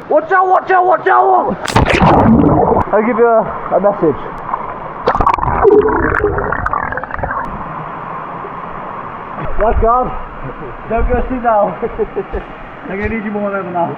Watch out, watch out, watch out! I'll give you a message. That's God. Don't go sit down. I'm gonna need you more than now.